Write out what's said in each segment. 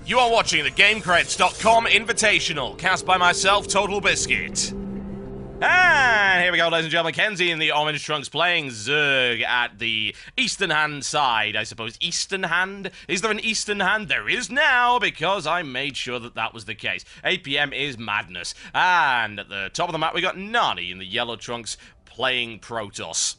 You are watching the Gamecreds.com Invitational, cast by myself, Total Biscuit. And here we go, ladies and gentlemen. KenZy in the orange trunks playing Zerg at the Eastern Hand side, I suppose. Eastern Hand? Is there an Eastern Hand? There is now, because I made sure that that was the case. 8 PM is madness. And at the top of the map, we got Nani in the yellow trunks playing Protoss.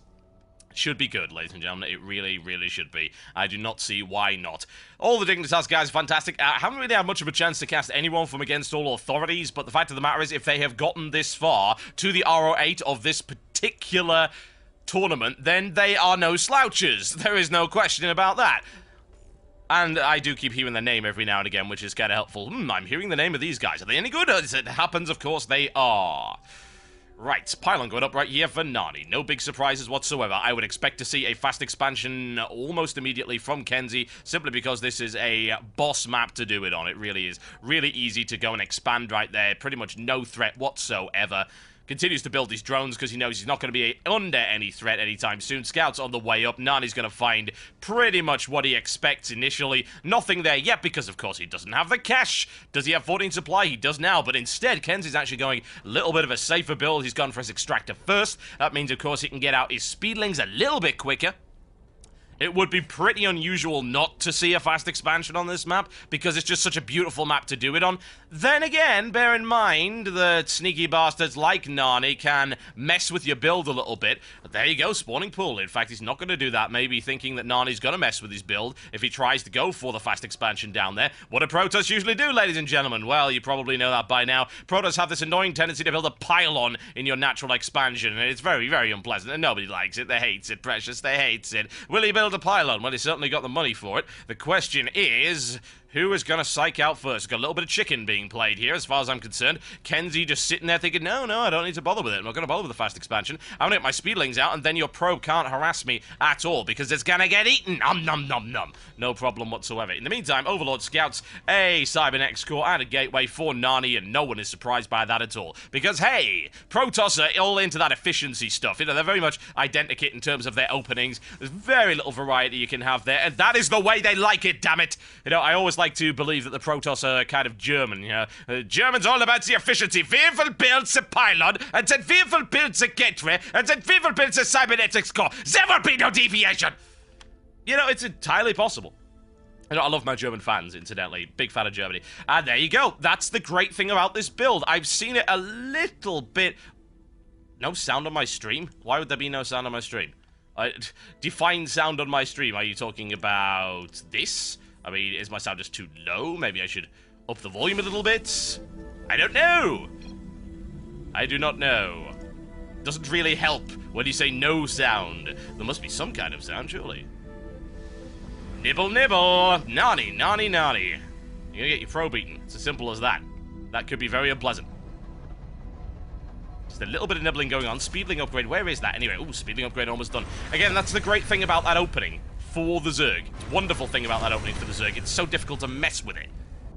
Should be good, ladies and gentlemen. It really, really should be. I do not see why not. All the Dignitas guys are fantastic. I haven't really had much of a chance to cast anyone from against all authorities, but the fact of the matter is, if they have gotten this far to the RO8 of this particular tournament, then they are no slouches. There is no question about that. And I do keep hearing their name every now and again, which is kind of helpful. I'm hearing the name of these guys. Are they any good? As it happens, of course, they are. Right, pylon going up right here for Nani. No big surprises whatsoever. I would expect to see a fast expansion almost immediately from KenZy, simply because this is a boss map to do it on. It really is really easy to go and expand right there. Pretty much no threat whatsoever. Continues to build these drones because he knows he's not going to be under any threat anytime soon. Scouts on the way up. Nani's going to find pretty much what he expects initially. Nothing there yet because, of course, he doesn't have the cash. Does he have 14 supply? He does now. But instead, KenZy's actually going a little bit of a safer build. He's gone for his extractor first. That means, of course, he can get out his speedlings a little bit quicker. It would be pretty unusual not to see a fast expansion on this map, because it's just such a beautiful map to do it on. Then again, bear in mind that sneaky bastards like Nani can mess with your build a little bit. But there you go, spawning pool. In fact, he's not going to do that, maybe thinking that Nani's going to mess with his build if he tries to go for the fast expansion down there. What do Protoss usually do, ladies and gentlemen? Well, you probably know that by now. Protoss have this annoying tendency to build a pylon in your natural expansion, and it's very, very unpleasant, and nobody likes it. They hate it, precious. They hate it. Will he build a pylon? Well, he certainly got the money for it. The question is, who is going to psych out first? Got a little bit of chicken being played here, as far as I'm concerned. KenZy just sitting there thinking, no, I don't need to bother with it. I'm not going to bother with the fast expansion. I'm going to get my speedlings out, and then your probe can't harass me at all, because it's going to get eaten. Nom. No problem whatsoever. In the meantime, Overlord scouts a Cybernex core and a gateway for Nani, and no one is surprised by that at all. Because, hey, Protoss are all into that efficiency stuff. You know, they're very much identical in terms of their openings. There's very little variety you can have there, and that is the way they like it, damn it. You know, I always like to believe that the Protoss are kind of German, you know. Germans all about the efficiency. Wir will build a pylon, and then we will build a gateway, and then we will build a cybernetics core. There will be no deviation. You know, it's entirely possible. You know, I love my German fans, incidentally. Big fan of Germany. And there you go. That's the great thing about this build. I've seen it a little bit... No sound on my stream? Why would there be no sound on my stream? Define sound on my stream. Are you talking about this? I mean, is my sound just too low? Maybe I should up the volume a little bit? I don't know. I do not know. Doesn't really help when you say no sound. There must be some kind of sound, surely. Nibble, nibble. Nani. You're gonna get your probe eaten. It's as simple as that. That could be very unpleasant. Just a little bit of nibbling going on. Speedling upgrade, where is that? Anyway, ooh, speedling upgrade almost done. Again, that's the great thing about that opening for the Zerg. It's a wonderful thing about that opening for the Zerg. It's so difficult to mess with it,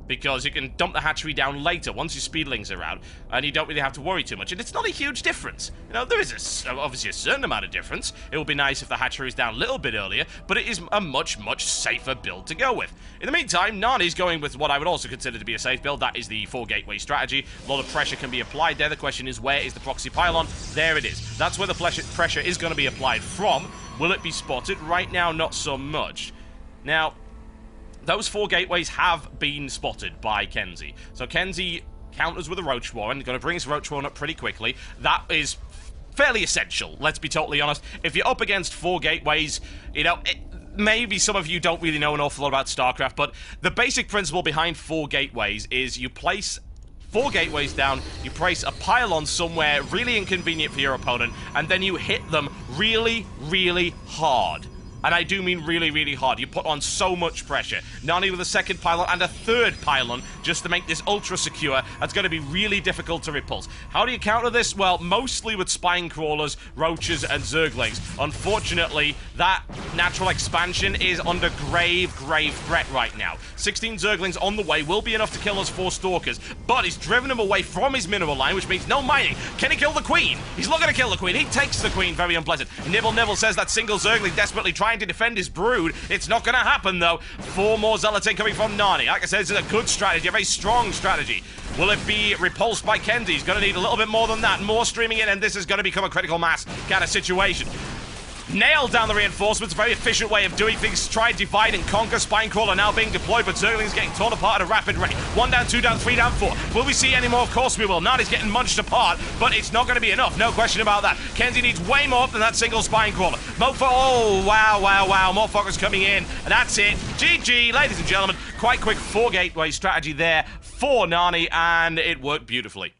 because you can dump the hatchery down later once your speedlings are out, and you don't really have to worry too much. And it's not a huge difference. You know, there is obviously a certain amount of difference. It would be nice if the hatchery is down a little bit earlier, but it is a much, much safer build to go with. In the meantime, Nani's going with what I would also consider to be a safe build. That is the 4-gateway strategy. A lot of pressure can be applied there. The question is, where is the proxy pylon? There it is. That's where the pressure is going to be applied from. Will it be spotted? Right now, not so much. Now, those 4 gateways have been spotted by KenZy. So KenZy counters with a Roach Warren. Going to bring his Roach Warren up pretty quickly. That is fairly essential, let's be totally honest. If you're up against 4 gateways, you know, maybe some of you don't really know an awful lot about StarCraft, but the basic principle behind 4 gateways is you place 4 gateways down, you place a pylon somewhere really inconvenient for your opponent, and then you hit them really, really hard. And I do mean really, really hard. You put on so much pressure. Nani with a 2nd pylon and a 3rd pylon just to make this ultra secure. That's going to be really difficult to repulse. How do you counter this? Well, mostly with spine crawlers, roaches, and zerglings. Unfortunately, that natural expansion is under grave, grave threat right now. 16 zerglings on the way will be enough to kill those 4 stalkers, but he's driven him away from his mineral line, which means no mining. Can he kill the queen? He's not going to kill the queen. He takes the queen. Very unpleasant. Nibble says that single zergling desperately tries trying to defend his brood. It's not going to happen, though. 4 more Zealots incoming from Nani. Like I said, this is a good strategy, a very strong strategy. Will it be repulsed by KenZy? He's going to need a little bit more than that. More streaming in, and this is going to become a critical mass kind of situation. Nailed down the reinforcements, a very efficient way of doing things. Try, divide, and conquer. Spinecrawler now being deployed, but Zergling's getting torn apart at a rapid rate. 1 down, 2 down, 3 down, 4. Will we see any more? Of course we will. Nani's getting munched apart, but it's not going to be enough. No question about that. KenZy needs way more than that single Spinecrawler. Mofo, oh, wow, wow, wow. More fuckers coming in, and that's it. GG, ladies and gentlemen. Quite quick 4 gateway strategy there for Nani, and it worked beautifully.